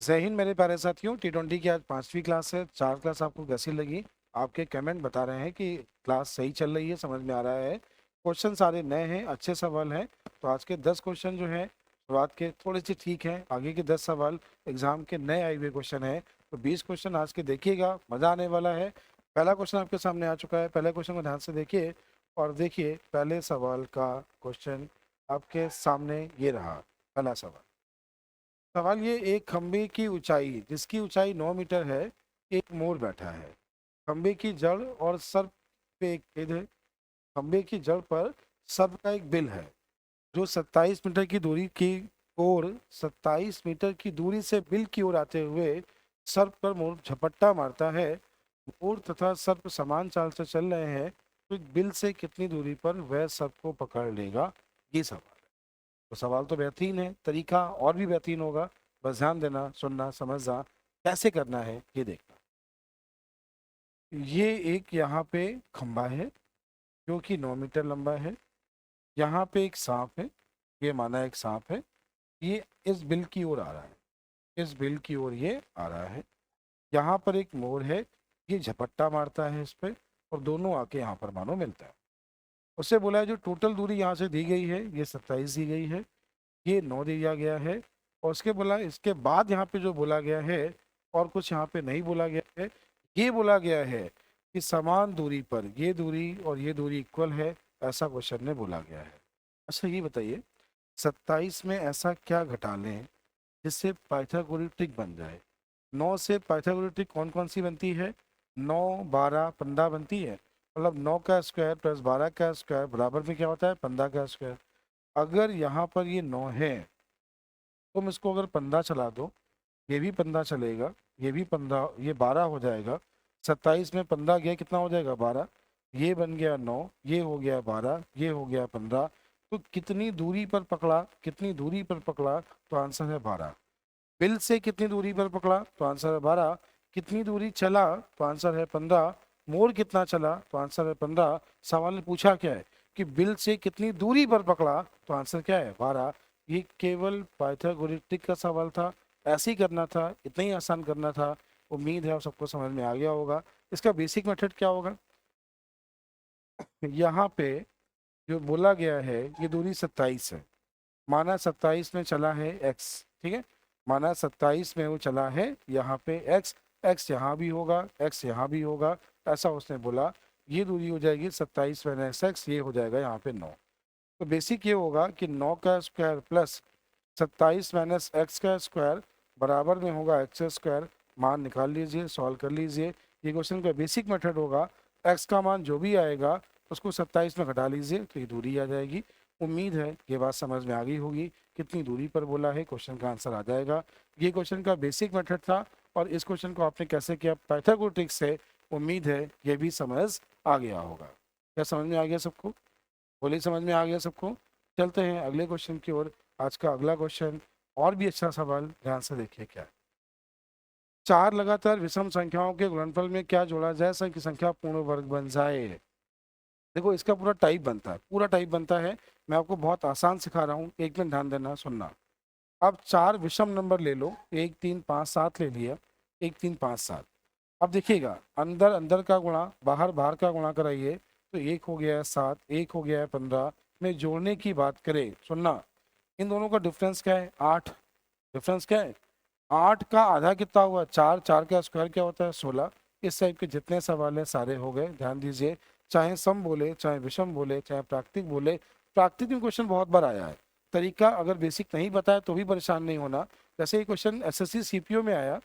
जय हिंद मेरे प्यारे साथियों। T20 की आज 5वीं क्लास है। 4 क्लास आपको कैसी लगी? आपके कमेंट बता रहे हैं कि क्लास सही चल रही है, समझ में आ रहा है। क्वेश्चन सारे नए हैं, अच्छे सवाल हैं। तो आज के 10 क्वेश्चन जो हैं शुरुआत के थोड़े से ठीक हैं, आगे के 10 सवाल एग्जाम के नए आए हुए क्वेश्चन हैं। तो 20 क्वेश्चन आज के देखिएगा, मजा आने वाला है। पहला क्वेश्चन आपके सामने आ चुका है, पहले क्वेश्चन को ध्यान से देखिए और देखिए पहले सवाल का क्वेश्चन आपके सामने ये रहा। पहला सवाल, सवाल ये, एक खंबे की ऊंचाई जिसकी ऊंचाई 9 मीटर है, एक मोर बैठा है। खंबे की जड़ और सर्प पे एक छेद है। खंबे की जड़ पर सर्प का एक बिल है जो 27 मीटर की दूरी की ओर 27 मीटर की दूरी से बिल की ओर आते हुए सर्प पर मोर झपट्टा मारता है। मोर तथा सर्प समान चाल से चल रहे हैं, तो बिल से कितनी दूरी पर वह सर्प को पकड़ लेगा? ये सवाल है। तो सवाल तो बेहतरीन है, तरीका और भी बेहतरीन होगा। बस ध्यान देना, सुनना, समझना, कैसे करना है ये देखना। ये एक यहाँ पे खंबा है जो कि 9 मीटर लंबा है। यहाँ पे एक सांप है, ये माना एक सांप है। ये इस बिल की ओर आ रहा है, इस बिल की ओर ये आ रहा है। यहाँ पर एक मोर है, ये झपट्टा मारता है इस पे और दोनों आके यहाँ पर मानो मिलता है। उससे बोला है जो टोटल दूरी यहाँ से दी गई है ये 27 दी गई है, ये 9 दिया गया है। और उसके बोला, इसके बाद यहाँ पे जो बोला गया है और कुछ यहाँ पे नहीं बोला गया है। ये बोला गया है कि समान दूरी पर ये दूरी और ये दूरी इक्वल है, ऐसा क्वेश्चन में बोला गया है। अच्छा ये बताइए, 27 में ऐसा क्या घटा लें जिससे पाइथागोरस बन जाए? 9 से पाइथागोरस कौन कौन सी बनती है? 9, 12, 15 बनती है। मतलब 9 का स्क्वायर प्लस 12 का स्क्वायर बराबर में क्या होता है? 15 का स्क्वायर। अगर यहाँ पर ये 9 है, तुम इसको अगर 15 चला दो, ये भी 15 चलेगा, ये भी 15, ये 12 हो जाएगा। 27 में 15 गया, कितना हो जाएगा? 12। ये बन गया 9, ये हो गया 12, ये हो गया 15। तो कितनी दूरी पर पकड़ा, कितनी दूरी पर पकड़ा? तो आंसर है 12। बिल से कितनी दूरी पर पकड़ा? तो आंसर है 12। कितनी दूरी चला? तो आंसर है 15। मोर कितना चला? तो आंसर है 15। सवाल ने पूछा क्या है कि बिल से कितनी दूरी पर पकड़ा, तो आंसर क्या है? 12। ये केवल पाइथागोरस का सवाल था, ऐसे ही करना था, इतना ही आसान करना था। उम्मीद है आप सबको समझ में आ गया होगा। इसका बेसिक मेथड क्या होगा? यहाँ पे जो बोला गया है ये दूरी 27 है। माना 27 में चला है x, ठीक है। माना 27 में वो चला है यहाँ पे x, x यहाँ भी होगा, x यहाँ भी होगा, ऐसा उसने बोला। ये दूरी हो जाएगी 27 माइनस x, ये हो जाएगा यहाँ पे 9। तो बेसिक ये होगा कि 9 का स्क्वायर प्लस 27 माइनस एक्स का स्क्वायर बराबर में होगा एक्स स्क्वायर। मान निकाल लीजिए, सॉल्व कर लीजिए। ये क्वेश्चन का बेसिक मेथड होगा, एक्स का मान जो भी आएगा उसको 27 में घटा लीजिए तो ये दूरी आ जाएगी। उम्मीद है ये बात समझ में आ गई होगी। कितनी दूरी पर बोला है, क्वेश्चन का आंसर आ जाएगा। ये क्वेश्चन का बेसिक मेथड था और इस क्वेश्चन को आपने कैसे किया? पाइथागोरस से। उम्मीद है ये भी समझ आ गया होगा। क्या समझ में आ गया सबको? बोलिए, समझ में आ गया सबको? चलते हैं अगले क्वेश्चन की ओर। आज का अगला क्वेश्चन और भी अच्छा सवाल, ध्यान से देखिए क्या है। चार लगातार विषम संख्याओं के गुणनफल में क्या जोड़ा जाए कि संख्या पूर्ण वर्ग बन जाए? देखो इसका पूरा टाइप बनता है, पूरा टाइप बनता है। मैं आपको बहुत आसान सिखा रहा हूँ, एक मिनट ध्यान देना, सुनना। अब चार विषम नंबर ले लो, 1, 3, 5, 7 ले लिया। 1, 3, 5, 7। अब देखिएगा, अंदर अंदर का गुणा, बाहर बाहर का गुणा कराइए तो 1 हो गया है 7, 1 हो गया है 15। में जोड़ने की बात करें, सुनना, इन दोनों का डिफरेंस क्या है? 8। डिफरेंस क्या है? 8 का आधा कितना हुआ? 4। 4 का स्क्वायर क्या होता है? 16। इस टाइप के जितने सवाल हैं सारे हो गए, ध्यान दीजिए। चाहे सम बोले, चाहे विषम बोले, चाहे प्राकृतिक बोले। प्राकृतिक में क्वेश्चन बहुत बार आया है। तरीका अगर बेसिक नहीं बताया तो भी परेशान नहीं होना। जैसे ये क्वेश्चन एसएससी सीपीओ में आया,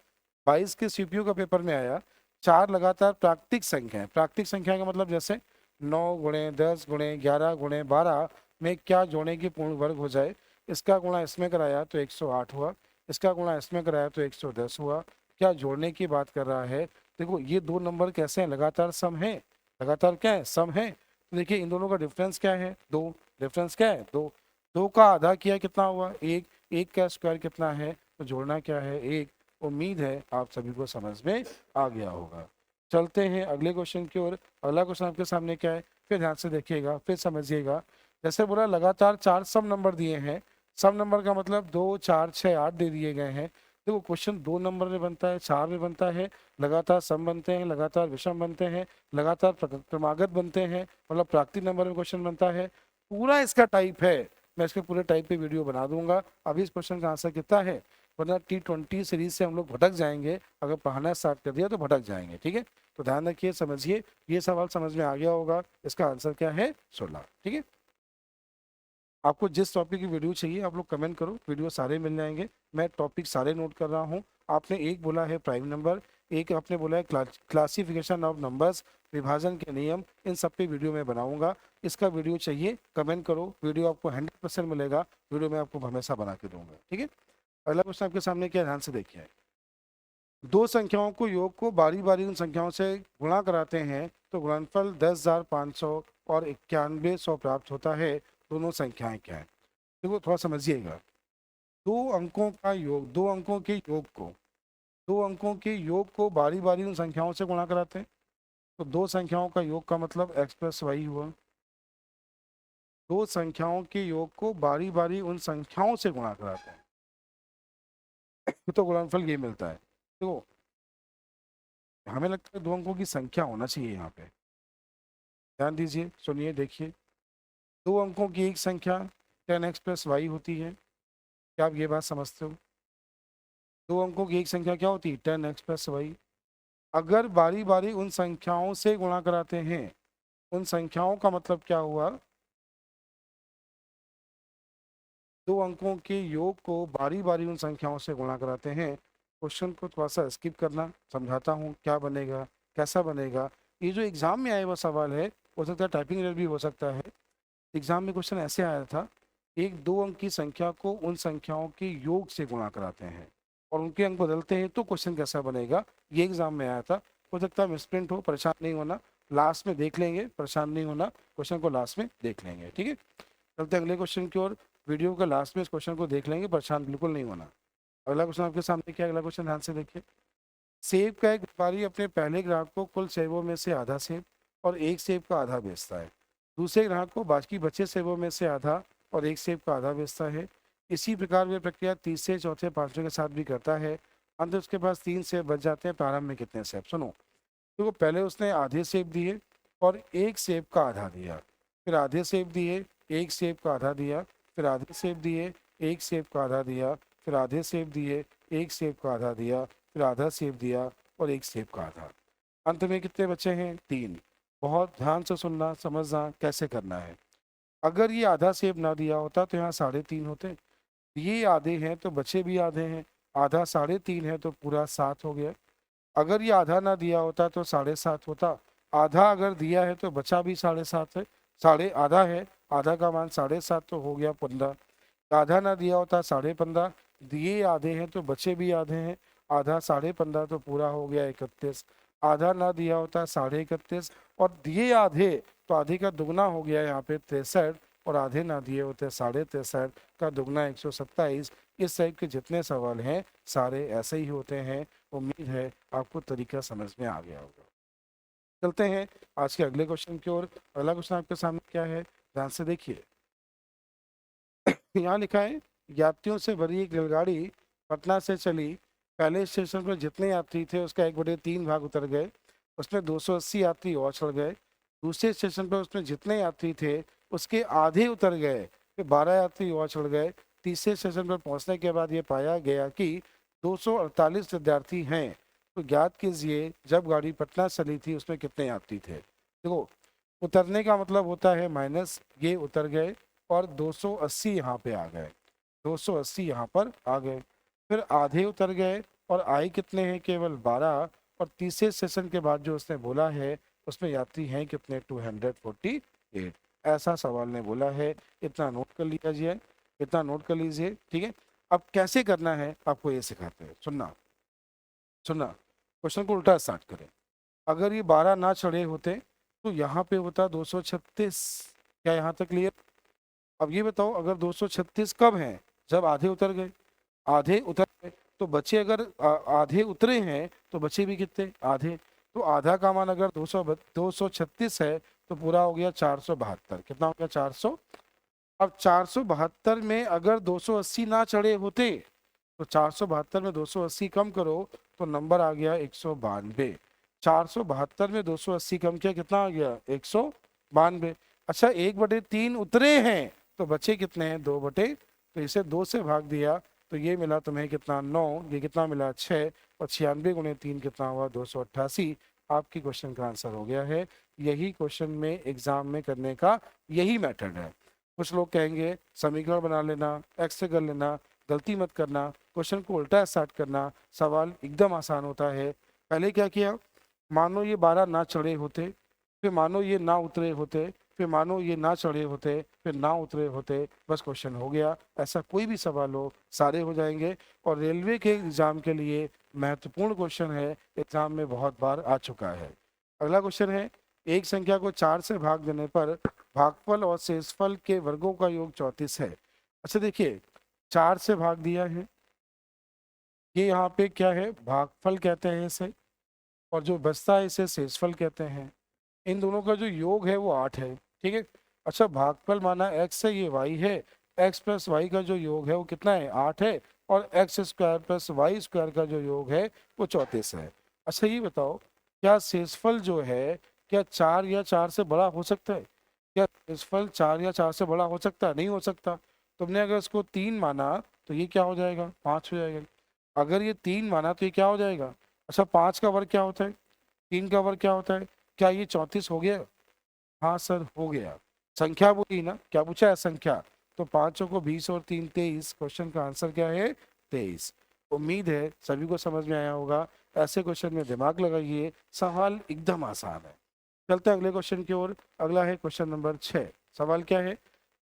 22 के सीपीओ का पेपर में आया। चार लगातार प्राकृतिक संख्या है। प्राकृतिक संख्या का मतलब जैसे 9 गुणे 10 गुणे 11 गुणे 12 में क्या जोड़ने की पूर्ण वर्ग हो जाए। इसका गुणा इसमें कराया तो 108 हुआ, इसका गुणा इसमें कराया तो 110 हुआ। क्या जोड़ने की बात कर रहा है? देखो ये दो नंबर कैसे हैं? लगातार सम है। लगातार क्या है? सम है। तो देखिए इन दोनों का डिफरेंस क्या है? 2। डिफरेंस क्या है? 2। 2 का आधा किया कितना हुआ? 1। 1 का स्क्वायर कितना है? तो जोड़ना क्या है? 1। उम्मीद है आप सभी को समझ में आ गया होगा। चलते हैं अगले क्वेश्चन की ओर। अगला क्वेश्चन आपके सामने क्या है, फिर ध्यान से देखिएगा, फिर समझिएगा। जैसे बोला लगातार चार सम नंबर दिए हैं। सम नंबर का मतलब 2, 4, 6, 8 दे दिए गए हैं। देखो क्वेश्चन 2 नंबर में बनता है, 4 में बनता है, लगातार सम बनते हैं, लगातार विषम बनते हैं, लगातार क्रमागत बनते हैं, मतलब प्राकृतिक नंबर में क्वेश्चन बनता है। पूरा इसका टाइप है, मैं इसके पूरे टाइप पे वीडियो बना दूंगा। अभी इस क्वेश्चन का आंसर कितना है, वरना T20 सीरीज से हम लोग भटक जाएंगे, अगर पढ़ाना स्टार्ट कर दिया तो भटक जाएंगे। ठीक है, तो ध्यान रखिए, समझिए, ये सवाल समझ में आ गया होगा। इसका आंसर क्या है, 16। ठीक है, आपको जिस टॉपिक की वीडियो चाहिए आप लोग कमेंट करो, वीडियो सारे मिल जाएंगे। मैं टॉपिक सारे नोट कर रहा हूँ। आपने एक बोला है प्राइम नंबर, एक आपने बोला है क्लासिफिकेशन ऑफ नंबर्स, विभाजन के नियम, इन सब पे वीडियो मैं बनाऊंगा। इसका वीडियो चाहिए कमेंट करो, वीडियो आपको 100% मिलेगा, वीडियो मैं आपको हमेशा बना के दूंगा। ठीक है, अगला क्वेश्चन आपके सामने क्या है, ध्यान से देखिए। दो संख्याओं को योग को बारी बारी उन संख्याओं से गुणा कराते हैं तो गुणनफल 10,500 और 9100 प्राप्त होता है। दोनों संख्याएं क्या है, देखो थोड़ा समझिएगा। दो अंकों का योग, दो अंकों के योग को, दो अंकों के योग को बारी बारी उन संख्याओं से गुणा कराते हैं, तो दो संख्याओं का योग का मतलब x प्लस वाई हुआ। दो संख्याओं के योग को बारी बारी उन संख्याओं से गुणा कराते हैं तो गुणनफल ये मिलता है। देखो हमें लगता है दो अंकों की संख्या होना चाहिए यहाँ पे, ध्यान दीजिए, सुनिए, देखिए। दो अंकों की एक संख्या 10x प्लस वाई होती है, क्या आप ये बात समझते हो? दो अंकों की एक संख्या क्या होती है, 10x प्लस वाई। अगर बारी बारी उन संख्याओं से गुणा कराते हैं, उन संख्याओं का मतलब क्या हुआ, दो अंकों के योग को बारी बारी उन संख्याओं से गुणा कराते हैं। क्वेश्चन को थोड़ा सा स्किप करना, समझाता हूँ क्या बनेगा, कैसा बनेगा। ये जो एग्जाम में आया हुआ सवाल है, हो सकता है टाइपिंग एरर भी हो सकता है। एग्जाम में क्वेश्चन ऐसे आया था, एक दो अंक की संख्या को उन संख्याओं के योग से गुणा कराते हैं और उनके अंक बदलते हैं तो क्वेश्चन कैसा बनेगा, ये एग्जाम में आया था। हो सकता है मिसप्रिंट हो, परेशान नहीं होना, लास्ट में देख लेंगे, परेशान नहीं होना, क्वेश्चन को लास्ट में देख लेंगे। ठीक है, चलते हैं अगले क्वेश्चन की ओर। वीडियो के लास्ट में इस क्वेश्चन को देख लेंगे, परेशान बिल्कुल नहीं होना। अगला क्वेश्चन आपके सामने क्या है, अगला क्वेश्चन ध्यान से देखिए। सेब का एक व्यापारी अपने पहले ग्राहक को कुल सेबों में से आधा सेब और एक सेब का आधा बेचता है। दूसरे ग्राहक को बाकी बचे सेबों में से आधा और एक सेब का आधा बेचता है। इसी प्रकार वे प्रक्रिया तीसरे चौथे पांचवें के साथ भी करता है। अंत में उसके पास 3 सेब बच जाते हैं। प्रारंभ में कितने सेब, सुनो। तो पहले उसने आधे सेब दिए और एक सेब का आधा दिया, फिर आधे सेब दिए, एक सेब का आधा दिया, फिर आधे सेब दिए, एक सेब का आधा दिया, फिर आधे सेब दिए, एक सेब का आधा दिया, फिर आधा सेब दिया और एक सेब का आधा। अंत में कितने बचे हैं, 3। बहुत ध्यान से सुनना, समझना कैसे करना है। अगर ये आधा सेब ना दिया होता तो यहाँ 3.5 होते, ये आधे हैं तो बचे भी आधे हैं, आधा 3.5 है तो पूरा 7 हो गया। अगर ये आधा ना दिया होता तो 7.5 होता, आधा अगर दिया है तो बचा भी 7.5 है, साढ़े आधा है, आधा का मान 7.5 तो हो गया 15। आधा ना दिया होता 15.5, दिए आधे हैं तो बचे भी आधे हैं, आधा 15.5 तो पूरा हो गया 31। आधा ना दिया होता 31.5 और दिए आधे तो आधे का दुगना हो गया यहाँ पे 63, और आधे ना दिए होते 63.5 का दुगना 127। इस टाइप के जितने सवाल हैं सारे ऐसे ही होते हैं। उम्मीद है आपको तरीका समझ में आ गया होगा। चलते हैं आज के अगले क्वेश्चन की ओर। अगला क्वेश्चन आपके सामने क्या है, ध्यान से देखिए। यहाँ लिखा है, यात्रियों से भरी एक रेलगाड़ी पटना से चली। पहले स्टेशन पर जितने यात्री थे उसका 1/3 भाग उतर गए, उसमें 280 यात्री और चढ़ गए। दूसरे स्टेशन पर उसमें जितने यात्री थे उसके आधे उतर गए, फिर 12 यात्री और चढ़ गए। तीसरे स्टेशन पर पहुंचने के बाद ये पाया गया कि 248 विद्यार्थी हैं, तो ज्ञात कीजिए जब गाड़ी पटना चली थी उसमें कितने यात्री थे। देखो उतरने का मतलब होता है माइनस, ये उतर गए और 280 यहाँ पे आ गए, 280 यहाँ पर आ गए, फिर आधे उतर गए और आए कितने हैं, केवल 12। और तीसरे सेशन के बाद जो उसने बोला है उसमें यात्री हैं कितने, 248। ऐसा सवाल ने बोला है, इतना नोट कर लीजिए, इतना नोट कर लीजिए। ठीक है, अब कैसे करना है आपको ये सिखाते हैं, सुनना सुनना। क्वेश्चन को उल्टा स्टार्ट करें। अगर ये 12 ना चढ़े होते तो यहाँ पे होता 236। क्या यहाँ तक क्लियर? अब ये बताओ, अगर 236 कब है, जब आधे उतर गए, आधे उतर गए तो बचे, अगर आधे उतरे हैं तो बचे भी कितने, आधे। तो आधा का मान अगर 236 है तो पूरा हो गया 472। कितना हो गया, 400। अब 472 में अगर 280 ना चढ़े होते तो 472 में 280 कम करो तो नंबर आ गया 192। 472 में 280 कम किया, कितना आ गया? 192। अच्छा 1/3 उतरे हैं तो बचे कितने हैं? 2 तो इसे 2 से भाग दिया तो ये मिला तुम्हें कितना? 9। ये कितना मिला? 6। और 96 गुणे 3 कितना हुआ? 288। आपकी क्वेश्चन का आंसर हो गया है। यही क्वेश्चन में एग्जाम में करने का यही मेथड है। कुछ लोग कहेंगे समीकरण बना लेना, एक्स से कर लेना, गलती मत करना, क्वेश्चन को उल्टा स्टार्ट करना। सवाल एकदम आसान होता है। पहले क्या किया, मानो ये 12 ना चढ़े होते, फिर मानो ये ना उतरे होते, फिर मानो ये ना चढ़े होते, फिर ना उतरे होते, बस क्वेश्चन हो गया। ऐसा कोई भी सवाल हो सारे हो जाएंगे। और रेलवे के एग्जाम के लिए महत्वपूर्ण क्वेश्चन है, एग्जाम में बहुत बार आ चुका है। अगला क्वेश्चन है, एक संख्या को 4 से भाग देने पर भागफल और शेषफल के वर्गों का योग 34 है। अच्छा देखिए, 4 से भाग दिया है, ये यहाँ पे क्या है? भागफल कहते हैं इसे, और जो बचता है इसे शेषफल कहते हैं। इन दोनों का जो योग है वो 8 है, ठीक है। अच्छा भागफल माना x है, ये y है, x प्लस वाई का जो योग है वो कितना है? 8 है। और x square plus y square का जो योग है वो 34 है। अच्छा ये बताओ, क्या शेषफल जो है क्या 4 या 4 से बड़ा हो सकता है? क्या शेषफल 4 या 4 से बड़ा हो सकता है? नहीं हो सकता। तुमने अगर इसको 3 माना तो ये क्या हो जाएगा? 5 हो जाएगा। अगर ये 3 माना तो ये क्या हो जाएगा? अच्छा 5 का वर्ग क्या होता है? 3 का वर्ग क्या होता है? क्या ये 34 हो गया? हाँ सर हो गया। संख्या बोली ना, क्या पूछा है? संख्या। तो 5 को 20 और 3 23। क्वेश्चन का आंसर क्या है? 23। उम्मीद है सभी को समझ में आया होगा। ऐसे क्वेश्चन में दिमाग लगाइए, सवाल एकदम आसान है। चलते हैं अगले क्वेश्चन की ओर। अगला है क्वेश्चन नंबर 6। सवाल क्या है?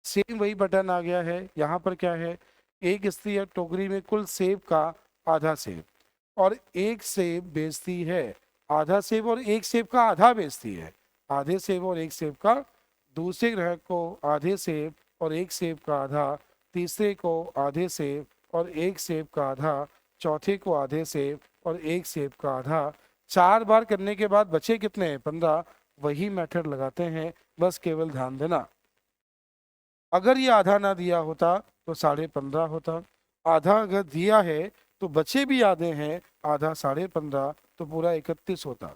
सेम वही बटन आ गया है। यहाँ पर क्या है? एक स्त्री या टोकरी में कुल सेब का आधा सेब और एक सेब बेचती है। आधा सेब और एक सेब का आधा बेचती है। आधे सेब और एक सेब का। दूसरे ग्राहक को आधे सेब और एक सेब का आधा, तीसरे को आधे सेब और एक सेब का आधा, चौथे को आधे सेब और एक सेब का आधा। 4 बार करने के बाद बचे कितने हैं? 15। वही मेथड लगाते हैं, बस केवल ध्यान देना। अगर ये आधा ना दिया होता तो 15.5 होता। आधा अगर दिया है तो बचे भी आधे हैं, आधा 15.5 तो पूरा 31 होता।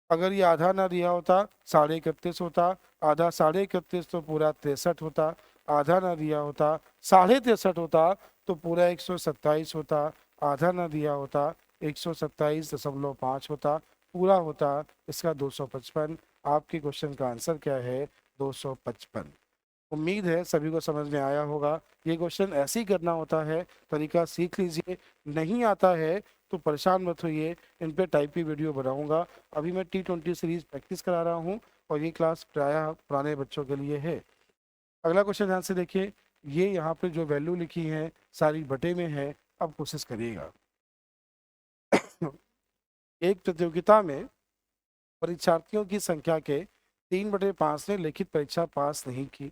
अगर ये आधा ना दिया होता 31.5 होता। आधा 31.5 तो पूरा 63 होता। आधा ना दिया होता 63.5 होता तो पूरा 127 होता। आधा ना दिया होता 127.5 होता, पूरा होता इसका 255। आपके क्वेश्चन का आंसर क्या है? 255। उम्मीद है सभी को समझ में आया होगा। ये क्वेश्चन ऐसे ही करना होता है, तरीका सीख लीजिए। नहीं आता है तो परेशान मत होइए, इन पे टाइप की वीडियो बनाऊंगा। अभी मैं T20 सीरीज प्रैक्टिस करा रहा हूँ और ये क्लास प्रायः पुराने बच्चों के लिए है। अगला क्वेश्चन ध्यान से देखिए। ये यहाँ पे जो वैल्यू लिखी है सारी बटे में है। अब कोशिश करिएगा। एक प्रतियोगिता में परीक्षार्थियों की संख्या के 3/5 ने लिखित परीक्षा पास नहीं की।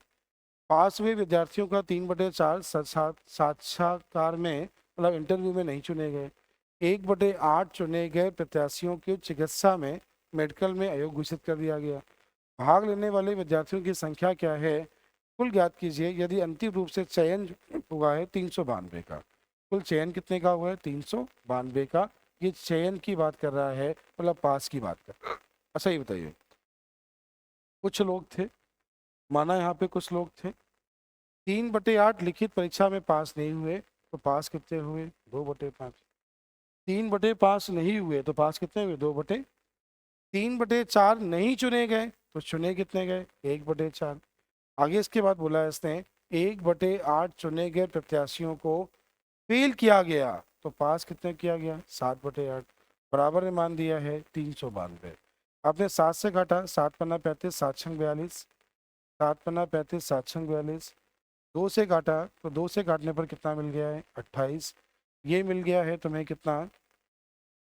पास हुए विद्यार्थियों का 3/4 साक्षात्कार में मतलब इंटरव्यू में नहीं चुने गए। 1/8 चुने गए प्रत्याशियों की चिकित्सा में मेडिकल में अयोग्य घोषित कर दिया गया। भाग लेने वाले विद्यार्थियों की संख्या क्या है? कुल ज्ञात कीजिए यदि अंतिम रूप से चयन हुआ है 392 का। कुल चयन कितने का हुआ है? 392 का। ये चयन की बात कर रहा है, मतलब पास की बात कर रहा है। अच्छा ये बताइए, कुछ लोग थे, माना यहाँ पे कुछ लोग थे, 3/8 लिखित परीक्षा में पास नहीं हुए तो पास कितने हुए? 2/5। 3/5 नहीं हुए तो पास कितने हुए? 2/। 3/4 नहीं चुने गए तो चुने कितने गए? 1/4। आगे इसके बाद बोला है इसने 1/8 चुने गए प्रत्याशियों को फेल किया गया तो पास कितने किया गया? 7/8। बराबर में मान दिया है 392। आपने 7 से काटा, 7 पन्ना 35, 7 छंग 42। 7 पन्ना 35, 7 छंग 42। 2 से काटा तो 2 से काटने पर कितना मिल गया है? 28। ये मिल गया है तुम्हें कितना?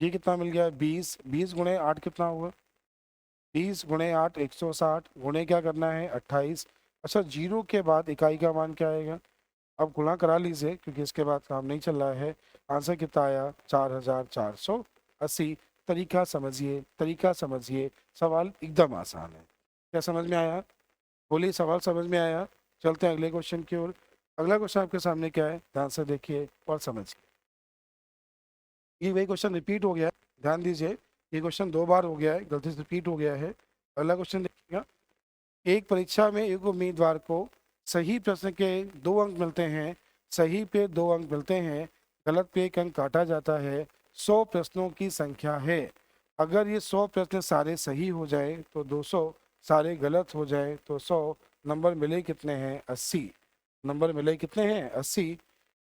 ये कितना मिल गया? 20। 20 गुणे 8 कितना हुआ? 20 गुणे 8 160। गुणे क्या करना है? 28। अच्छा जीरो के बाद इकाई का मान क्या आएगा? अब गुणा करा लीजिए क्योंकि इसके बाद काम नहीं चल रहा है। आंसर कितना आया? 4480। तरीका समझिए, तरीका समझिए, सवाल एकदम आसान है। क्या समझ में आया? बोलिए, सवाल समझ में आया? चलते हैं अगले क्वेश्चन की ओर। अगला क्वेश्चन आपके सामने क्या है? ध्यान से देखिए और समझिए। ये वही क्वेश्चन रिपीट हो गया है, ध्यान दीजिए, ये क्वेश्चन 2 बार हो गया है, गलती से रिपीट हो गया है। अगला क्वेश्चन देखिएगा। एक परीक्षा में एक उम्मीदवार को सही प्रश्न के 2 अंक मिलते हैं, सही पे 2 अंक मिलते हैं, गलत पे 1 अंक काटा जाता है, 100 प्रश्नों की संख्या है। अगर ये 100 प्रश्न सारे सही हो जाए तो 200, सारे गलत हो जाए तो 100, नंबर मिले कितने हैं? 80। नंबर मिले कितने हैं? 80।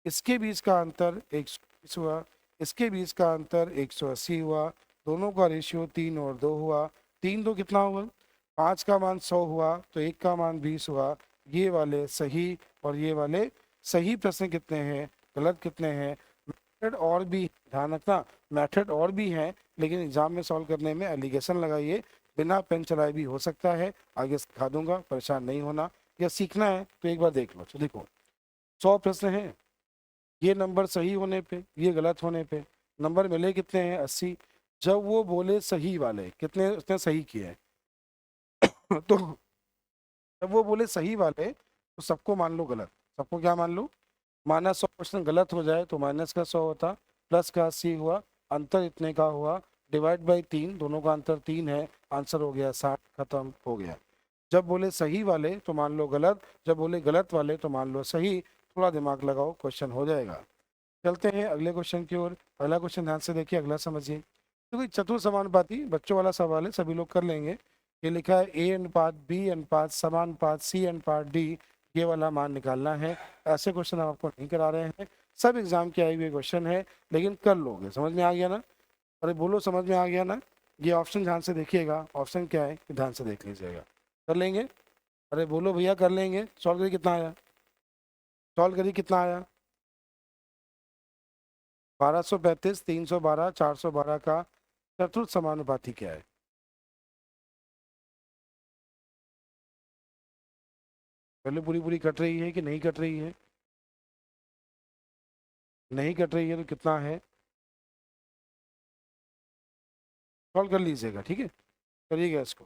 इसके बीच का अंतर 120 हुआ, इसके बीच का अंतर 180 हुआ, दोनों का रेशियो 3 और 2 हुआ। 3 2 कितना हुआ? 5 का मान 100 हुआ, तो 1 का मान 20 हुआ। ये वाले सही और ये वाले सही प्रश्न कितने हैं, गलत कितने हैं? मेथड और भी, ध्यान रखना, मेथड और भी हैं, लेकिन एग्जाम में सॉल्व करने में एलिगेशन लगाइए, बिना पेन चलाए भी हो सकता है, आगे सिखा दूंगा, परेशान नहीं होना। या सीखना है तो एक बार देख लो। तो देखो 100 प्रश्न हैं, ये नंबर सही होने पे, ये गलत होने पे नंबर मिले कितने हैं? 80। जब वो बोले सही वाले कितने उसने सही किए हैं तो जब वो बोले सही वाले तो सबको मान लो गलत। सबको क्या मान लो? माइनस 100 प्रश्न गलत हो जाए तो माइनस का 100 होता, प्लस का 80 हुआ, अंतर इतने का हुआ, डिवाइड बाई 3, दोनों का अंतर 3 है, आंसर हो गया 60, खत्म हो गया। जब बोले सही वाले तो मान लो गलत, जब बोले गलत वाले तो मान लो सही। थोड़ा दिमाग लगाओ, क्वेश्चन हो जाएगा। चलते हैं अगले क्वेश्चन की ओर। अगला क्वेश्चन ध्यान से देखिए, अगला समझिए। तो कोई चतुर समानुपाती बच्चों वाला सवाल है, सभी लोग कर लेंगे। ये लिखा है ए अनुपात बी अनुपात समानुपात सी अनुपात डी, ये वाला मान निकालना है। ऐसे क्वेश्चन हम आपको नहीं करा रहे हैं, सब एग्जाम के आए हुए क्वेश्चन है, लेकिन कर लोगे। समझ में आ गया ना? अरे बोलो, समझ में आ गया ना? ये ऑप्शन ध्यान से देखिएगा, ऑप्शन क्या है ध्यान से देख लीजिएगा। कर लेंगे? अरे बोलो भैया, कर लेंगे? सॉल्व करिए, कितना आया? सॉल्व करिए, कितना आया? 1235, 312, 412 का चतुर्थ समानुपाती क्या है? पहले पूरी पूरी कट रही है कि नहीं कट रही है? नहीं कट रही है तो कितना है? सॉल्व कर लीजिएगा, ठीक है, करिएगा इसको।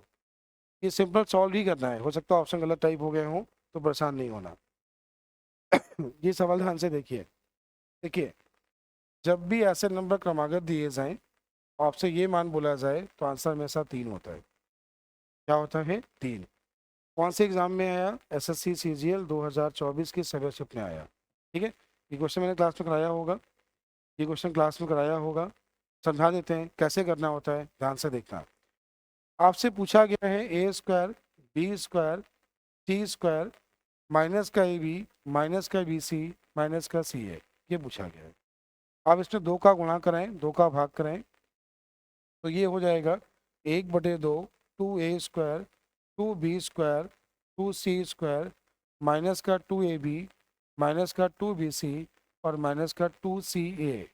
ये सिंपल सॉल्व ही करना है, हो सकता है ऑप्शन गलत टाइप हो गए हो, तो परेशान नहीं होना। ये सवाल ध्यान से देखिए। देखिए, जब भी ऐसे नंबर क्रमागत दिए जाएं, आपसे ये मान बोला जाए, तो आंसर हमेशा 3 होता है। क्या होता है? 3। कौन से एग्जाम में आया? एसएससी सीजीएल 2024 की फेलोशिप में आया। ठीक है, ये क्वेश्चन मैंने क्लास में कराया होगा, ये क्वेश्चन क्लास में कराया होगा। समझा देते हैं कैसे करना होता है, ध्यान से देखना। आपसे पूछा गया है ए स्क्वायर बी स्क्वायर सी स्क्वायर माइनस का ए बी माइनस का बी सी माइनस का सी ए, ये पूछा गया है। आप इसमें 2 का गुणा करें, 2 का भाग करें, तो ये हो जाएगा 1/2, 2a² 2b² 2c² माइनस का 2ab माइनस का 2bc और माइनस का 2ca।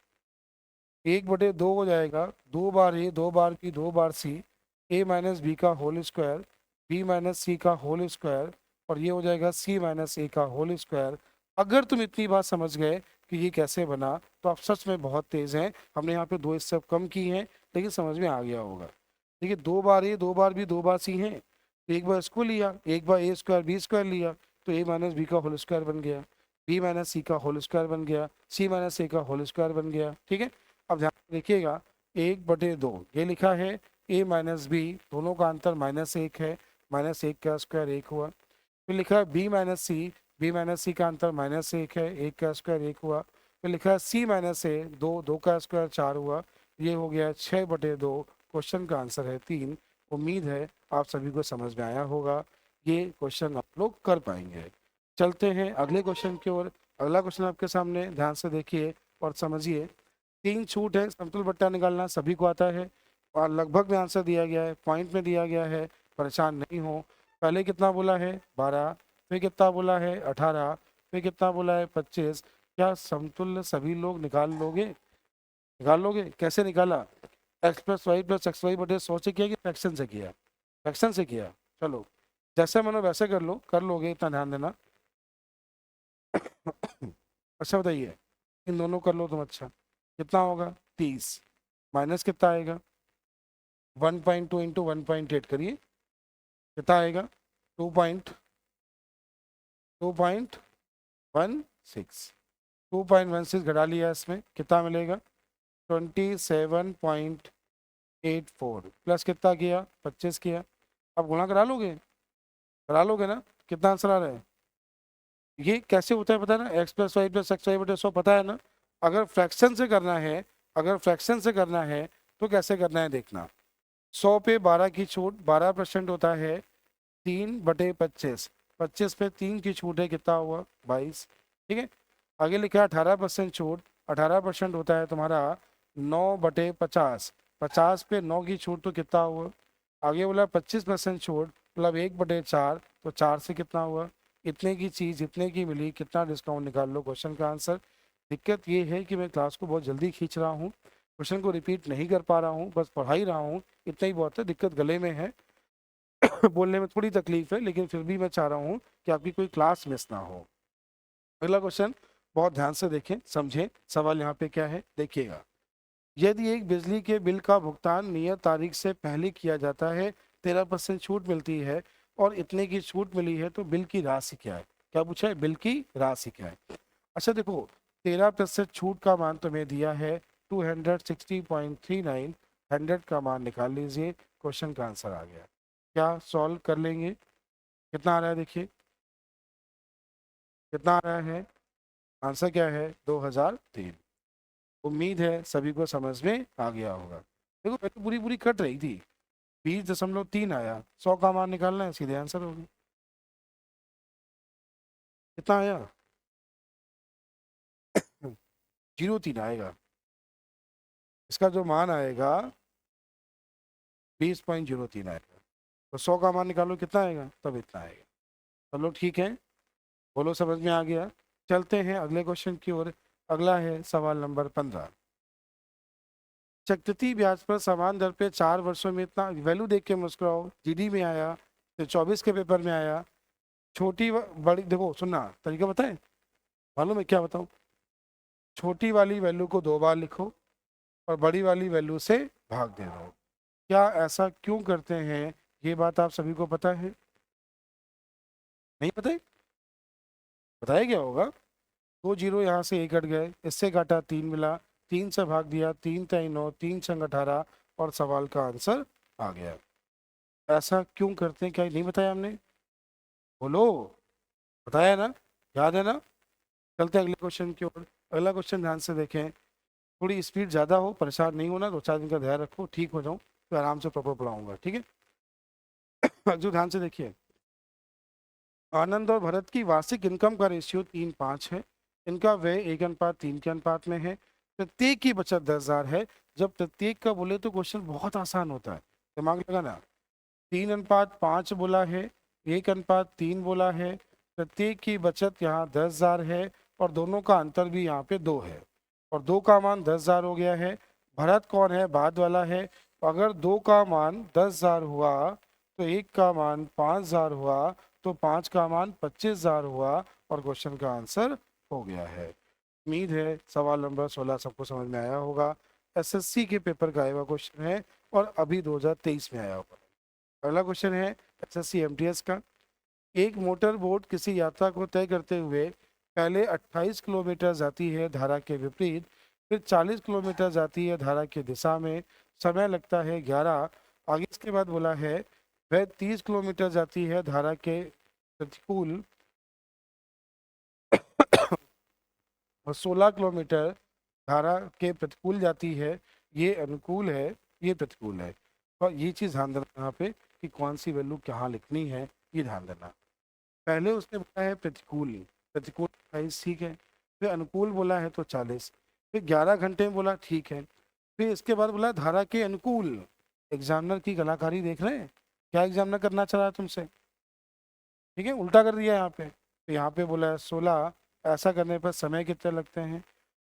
1/2 हो जाएगा, 2 बार ए, 2 बार बी, 2 बार सी, a माइनस बी का whole square, b minus c का होल स्क्वायर, और ये हो जाएगा c माइनस ए का होल स्क्वायर। अगर तुम इतनी बात समझ गए कि ये कैसे बना, तो आप सच में बहुत तेज हैं। हमने यहाँ पे 2 स्टेप कम की हैं, लेकिन समझ में आ गया होगा। देखिए, 2 बार ए, 2 बार बी, 2 बार सी हैं, तो एक बार इसको लिया, एक बार a² b² लिया, तो a माइनस बी का होल स्क्वायर बन गया, b माइनस सी का होल स्क्वायर बन गया, c माइनस ए का होल स्क्वायर बन गया। ठीक है, अब ध्यान से देखिएगा, 1/2 ये लिखा है, a माइनस बी, दोनों का अंतर -1 है, -1 का स्क्वायर 1 हुआ। फिर लिखा है b माइनस सी, b माइनस सी का अंतर -1 है, 1 का स्क्वायर 1 हुआ। फिर लिखा है c माइनस ए, 2, 2 का स्क्वायर 4 हुआ। ये हो गया 6/2। क्वेश्चन का आंसर है 3। उम्मीद है आप सभी को समझ में आया होगा, ये क्वेश्चन आप लोग कर पाएंगे। चलते हैं अगले क्वेश्चन की ओर। अगला क्वेश्चन आपके सामने, ध्यान से देखिए और समझिए। 3 छूट है, समतुल बट्टा निकालना सभी को आता है, और लगभग में आंसर दिया गया है, पॉइंट में दिया गया है, परेशान नहीं हो। पहले कितना बोला है? 12, फिर कितना बोला है? 18, फिर कितना बोला है? 25। क्या समतुल्य सभी लोग निकाल लोगे? निकाल लोगे? कैसे निकाला? X plus y plus x y बटे 100 से किया कि फ्रैक्शन से किया? फ्रैक्शन से किया। चलो, जैसे मनो वैसे कर लो, कर लोगे, इतना ध्यान देना। अच्छा बताइए, इन दोनों कर लो तुम। अच्छा, कितना होगा? 30 माइनस कितना आएगा? 1.2 इंटू 1.8 करिए, कितना आएगा? 2.16। 2.16 घटा लिया, इसमें कितना मिलेगा? 27.84 प्लस कितना किया 25 किया। अब गुणा करा लोगे ना, कितना आंसर आ रहा है? ये कैसे होता है पता है ना, x+y+x y/100 पता है ना। अगर फ्रैक्शन से करना है, अगर फ्रैक्शन से करना है तो कैसे करना है देखना। 100 पे 12 की छूट 12% होता है 3/25, 25 पे 3 की छूट है कितना हुआ 22। ठीक है, आगे लिखा है 18% छूट, 18% होता है तुम्हारा 9/50, 50 पे 9 की छूट तो कितना हुआ। आगे बोला 25% छूट मतलब 1/4, तो 4 से कितना हुआ, इतने की चीज़ इतने की मिली, कितना डिस्काउंट निकाल लो क्वेश्चन का आंसर। दिक्कत ये है कि मैं क्लास को बहुत जल्दी खींच रहा हूँ, क्वेश्चन को रिपीट नहीं कर पा रहा हूँ, बस पढ़ा ही रहा हूँ, इतना ही बहुत है। दिक्कत गले में है बोलने में थोड़ी तकलीफ है, लेकिन फिर भी मैं चाह रहा हूँ कि आपकी कोई क्लास मिस ना हो। अगला क्वेश्चन बहुत ध्यान से देखें समझें, सवाल यहाँ पे क्या है देखिएगा। यदि एक बिजली के बिल का भुगतान नियत तारीख से पहले किया जाता है, 13% छूट मिलती है और इतने की छूट मिली है, तो बिल की राशि क्या है। क्या पूछा है, बिल की राशि क्या है। अच्छा देखो, 13% छूट का मान तुम्हें दिया है 260.39, 100 का मान निकाल लीजिए, क्वेश्चन का आंसर आ गया। क्या सॉल्व कर लेंगे, कितना आ रहा है देखिए, कितना आ रहा है, आंसर क्या है 2003। उम्मीद है सभी को समझ में आ गया होगा। देखो पहले पूरी पूरी कट रही थी, 20.3 आया, 100 का मान निकालना है, सीधे आंसर होगी। कितना आया 0.3 आएगा, इसका जो मान आएगा 20.03 आएगा, तो 100 का मान निकालो कितना आएगा, तब इतना आएगा। चलो ठीक है, बोलो समझ में आ गया। चलते हैं अगले क्वेश्चन की ओर। अगला है सवाल नंबर 15। चक्रवृद्धि ब्याज पर समान दर पे 4 वर्षों में इतना, वैल्यू देख के मुस्कुराओ, जीडी में आया, फिर 24 के पेपर में आया। बड़ी देखो सुनना तरीका बताएं, मालूम है क्या बताऊं। छोटी वाली वैल्यू को 2 बार लिखो और बड़ी वाली वैल्यू से भाग दे दो। क्या ऐसा क्यों करते हैं, ये बात आप सभी को पता है, नहीं पता है, बताया क्या होगा। 2 जीरो यहाँ से 1 कट गए, इससे काटा 3 मिला, 3 से भाग दिया, 3×3 9, 3×18 और सवाल का आंसर आ गया। ऐसा क्यों करते हैं, क्या नहीं बताया हमने, बोलो, बताया ना, याद है ना। चलते हैं अगले क्वेश्चन की ओर। अगला क्वेश्चन ध्यान से देखें, थोड़ी स्पीड ज़्यादा हो, परेशान नहीं होना, 2-4 दिन का ध्यान रखो, ठीक हो जाऊँ तो आराम से प्रॉपर पढ़ाऊंगा, ठीक है। जो ध्यान से देखिए, आनंद और भरत की वार्षिक इनकम का रेशियो 3:5 है, इनका व्यय 1:3 के अनुपात में है, प्रत्येक की बचत 10,000 है। जब प्रत्येक का बोले तो क्वेश्चन बहुत आसान होता है, दिमाग लगाना। 3:5 बोला है, 1:3 बोला है, प्रत्येक की बचत यहाँ 10,000 है और दोनों का अंतर भी यहाँ पे 2 है, और 2 का मान 10,000 हो गया है। भरत कौन है, बाद वाला है, अगर 2 का मान 10,000 हुआ तो 1 का मान 5,000 हुआ, तो 5 का मान 25,000 हुआ और क्वेश्चन का आंसर हो गया है। उम्मीद है सवाल नंबर 16 सबको समझ में आया होगा। एसएससी के पेपर का आया हुआ क्वेश्चन है और अभी 2023 में आया हुआ। अगला क्वेश्चन है एसएससी एमटीएस का। एक मोटर बोट किसी यात्रा को तय करते हुए पहले 28 किलोमीटर जाती है धारा के विपरीत, फिर 40 किलोमीटर जाती है धारा की दिशा में, समय लगता है 11। आगे इसके बाद बोला है वह 30 किलोमीटर जाती है धारा के प्रतिकूल और 16 किलोमीटर धारा के प्रतिकूल जाती है, ये अनुकूल है, ये प्रतिकूल है। और ये चीज़ ध्यान देना यहाँ पे कि कौन सी वैल्यू कहाँ लिखनी है, ये ध्यान देना। पहले उसने बोला है प्रतिकूल, प्रतिकूल 28 ठीक है, फिर अनुकूल बोला है तो 40, फिर 11 घंटे में बोला ठीक है, फिर इसके बाद बोला धारा के अनुकूल। एग्जामिनर की कलाकारी देख रहे हैं, क्या एग्जामिनर करना चाह रहा है तुमसे, ठीक है, उल्टा कर दिया यहाँ पे। तो यहाँ पे बोला है 16, ऐसा करने पर समय कितने लगते हैं।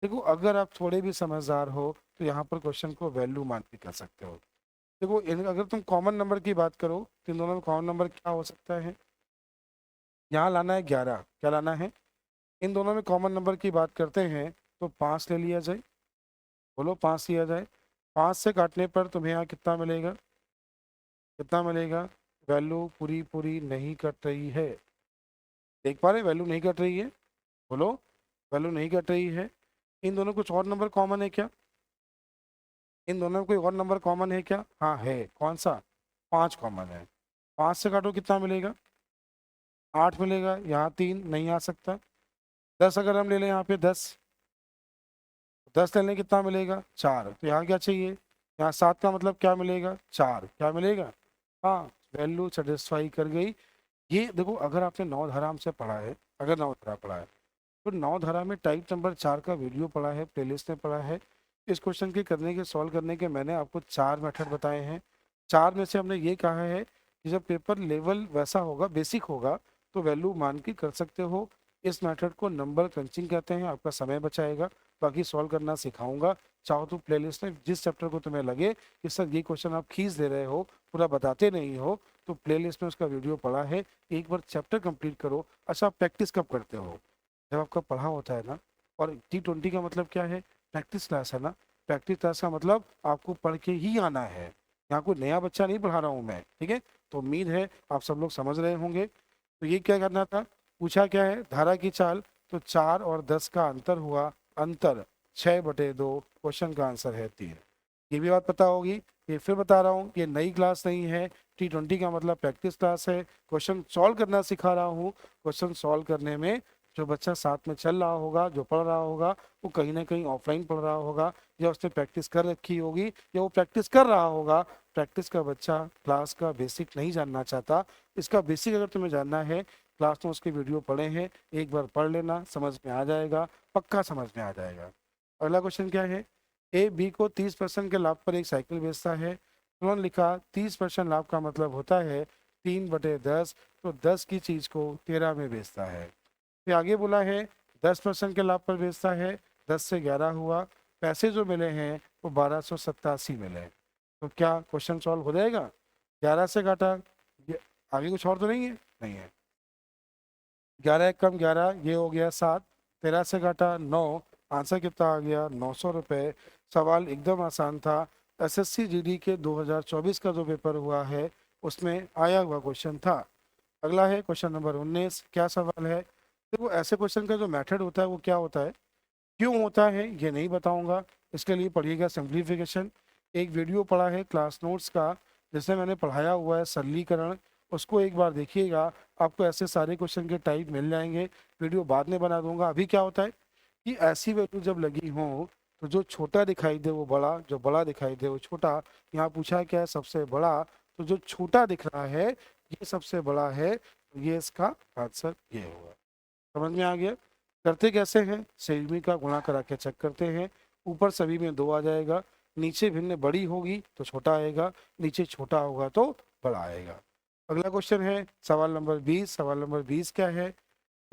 देखो अगर आप थोड़े भी समझदार हो तो यहाँ पर क्वेश्चन को वैल्यू मान के कर सकते हो। देखो अगर तुम कॉमन नंबर की बात करो तो इन दोनों में कॉमन नंबर क्या हो सकता है, यहाँ लाना है 11, क्या लाना है, इन दोनों में कॉमन नंबर की बात करते हैं तो 5 ले लिया जाए, बोलो 5 लिया जाए। 5 से काटने पर तुम्हें यहाँ कितना मिलेगा, कितना मिलेगा, वैल्यू पूरी पूरी नहीं कट रही है, देख पा रहे वैल्यू नहीं कट रही है, बोलो वैल्यू नहीं कट रही है। इन दोनों कुछ और नंबर कॉमन है क्या, इन दोनों में कोई और नंबर कॉमन है क्या? हाँ है। कौन सा? 5 कॉमन है। 5 से काटो कितना मिलेगा? 8 मिलेगा। यहाँ 3 नहीं आ सकता। 10 अगर हम ले लें यहाँ पे 10, 10 ले लें कितना मिलेगा? 4। तो यहाँ क्या चाहिए? यहाँ 7 का मतलब क्या मिलेगा? 4। क्या मिलेगा? हाँ, वैल्यू सेटिस्फाई कर गई। ये देखो, अगर आपने नौ धारा से पढ़ा है, अगर नौ धारा पढ़ा है तो नौ धारा में टाइप नंबर 4 का वीडियो पढ़ा है, प्लेलिस्ट में पढ़ा है। इस क्वेश्चन के करने के सॉल्व करने के मैंने आपको 4 मेथड बताए हैं। 4 में से हमने ये कहा है कि जब पेपर लेवल वैसा होगा, बेसिक होगा, तो वैल्यू मान के कर सकते हो। इस मेथड को नंबर क्रंचिंग कहते हैं, आपका समय बचाएगा। बाकी सॉल्व करना सिखाऊंगा। चाहो तो प्लेलिस्ट में जिस चैप्टर को तुम्हें लगे कि सर ये क्वेश्चन आप खींच दे रहे हो, पूरा बताते नहीं हो, तो प्लेलिस्ट में उसका वीडियो पड़ा है, एक बार चैप्टर कंप्लीट करो। अच्छा, आप प्रैक्टिस कब करते हो? जब आपका पढ़ा होता है ना। और T20 का मतलब क्या है? प्रैक्टिस क्लास है ना। प्रैक्टिस क्लास का मतलब आपको पढ़ के ही आना है। यहाँ कोई नया बच्चा नहीं पढ़ा रहा हूँ मैं, ठीक है? तो उम्मीद है आप सब लोग समझ रहे होंगे। तो ये क्या करना था? पूछा क्या है? धारा की चाल। तो 4 और 10 का अंतर हुआ, अंतर 6/2। क्वेश्चन का आंसर है 3। ये भी बात पता होगी। ये फिर बता रहा हूँ, ये नई क्लास नहीं है। T20 का मतलब प्रैक्टिस क्लास है। क्वेश्चन सॉल्व करना सिखा रहा हूँ। क्वेश्चन सॉल्व करने में जो बच्चा साथ में चल रहा होगा, जो पढ़ रहा होगा, वो कहीं ना कहीं ऑफलाइन पढ़ रहा होगा, या उसने प्रैक्टिस कर रखी होगी, या वो प्रैक्टिस कर रहा होगा। प्रैक्टिस का बच्चा क्लास का बेसिक नहीं जानना चाहता। इसका बेसिक अगर तुम्हें जानना है, क्लास में उसके वीडियो पढ़े हैं, एक बार पढ़ लेना, समझ में आ जाएगा, पक्का समझ में आ जाएगा। अगला क्वेश्चन क्या है? ए बी को 30% के लाभ पर एक साइकिल बेचता है। उन्होंने लिखा 30% लाभ का मतलब होता है 3/10। तो 10 की चीज को 13 में बेचता है। फिर आगे बोला है 10% के लाभ पर बेचता है। 10 से 11 हुआ। पैसे जो मिले हैं वो 1287 मिले। तो क्या क्वेश्चन सॉल्व हो जाएगा? 11 से काटा, आगे कुछ और तो नहीं है? नहीं है। 11 एक कम 11, ये हो गया 7। 13 से काटा 9। आंसर कितना आ गया? 900 रुपये। सवाल एकदम आसान था। SSC GD के 2024 का जो पेपर हुआ है उसमें आया हुआ क्वेश्चन था। अगला है क्वेश्चन नंबर 19। क्या सवाल है? देखो, ऐसे क्वेश्चन का जो मेथड होता है वो क्या होता है, क्यों होता है, ये नहीं बताऊंगा। इसके लिए पढ़िएगा सिंप्लीफिकेशन। एक वीडियो पढ़ा है क्लास नोट्स का, जिसमें मैंने पढ़ाया हुआ है सरलीकरण। उसको एक बार देखिएगा, आपको ऐसे सारे क्वेश्चन के टाइप मिल जाएंगे। वीडियो बाद में बना दूंगा। अभी क्या होता है कि ऐसी वैल्यू जब लगी हो, तो जो छोटा दिखाई दे वो बड़ा, जो बड़ा दिखाई दे वो छोटा। यहाँ पूछा क्या है? सबसे बड़ा। तो जो छोटा दिख रहा है ये सबसे बड़ा है, तो ये इसका आंसर ये होगा। समझ में आ गया? करते कैसे हैं? सेमी का गुणा करा के चेक करते हैं। ऊपर सभी में 2 आ जाएगा। नीचे भिन्न बड़ी होगी तो छोटा आएगा, नीचे छोटा होगा तो बड़ा आएगा। अगला क्वेश्चन है सवाल नंबर 20। सवाल नंबर 20 क्या है?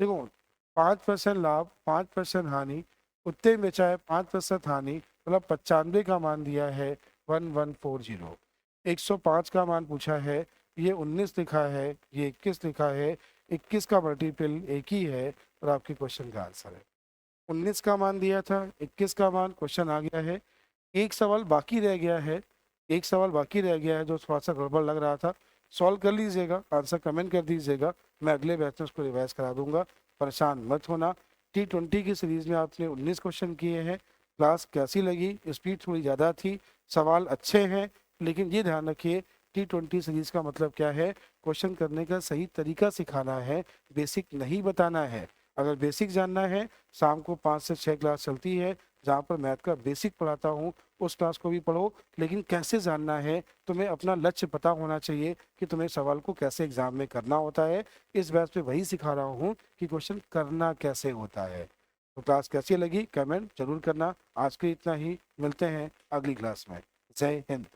देखो, 5% लाभ 5% हानि, उत्ते में बेचा है 5% हानि, मतलब 95 का मान दिया है 1140। 105 का मान पूछा है, ये 19 लिखा है, ये 21 लिखा है। 21 का मल्टीपल एक ही है और आपके क्वेश्चन का आंसर है। 19 का मान दिया था, 21 का मान, क्वेश्चन आ गया है। एक सवाल बाकी रह गया है, एक सवाल बाकी रह गया है जो थोड़ा सा गड़बड़ लग रहा था। सॉल्व कर लीजिएगा, आंसर कमेंट कर दीजिएगा, मैं अगले बैच में उसको रिवाइज करा दूंगा। परेशान मत होना। T20 की सीरीज में आपने 19 क्वेश्चन किए हैं। क्लास कैसी लगी? स्पीड थोड़ी ज़्यादा थी, सवाल अच्छे हैं, लेकिन ये ध्यान रखिए T20 सीरीज का मतलब क्या है? क्वेश्चन करने का सही तरीका सिखाना है, बेसिक नहीं बताना है। अगर बेसिक जानना है, शाम को 5 से 6 क्लास चलती है जहाँ पर मैथ का बेसिक पढ़ाता हूँ, उस क्लास को भी पढ़ो। लेकिन कैसे जानना है, तुम्हें अपना लक्ष्य पता होना चाहिए कि तुम्हें सवाल को कैसे एग्जाम में करना होता है। इस बैच पे वही सिखा रहा हूँ कि क्वेश्चन करना कैसे होता है। तो क्लास कैसी लगी कमेंट जरूर करना। आज के इतना ही, मिलते हैं अगली क्लास में। जय हिंद।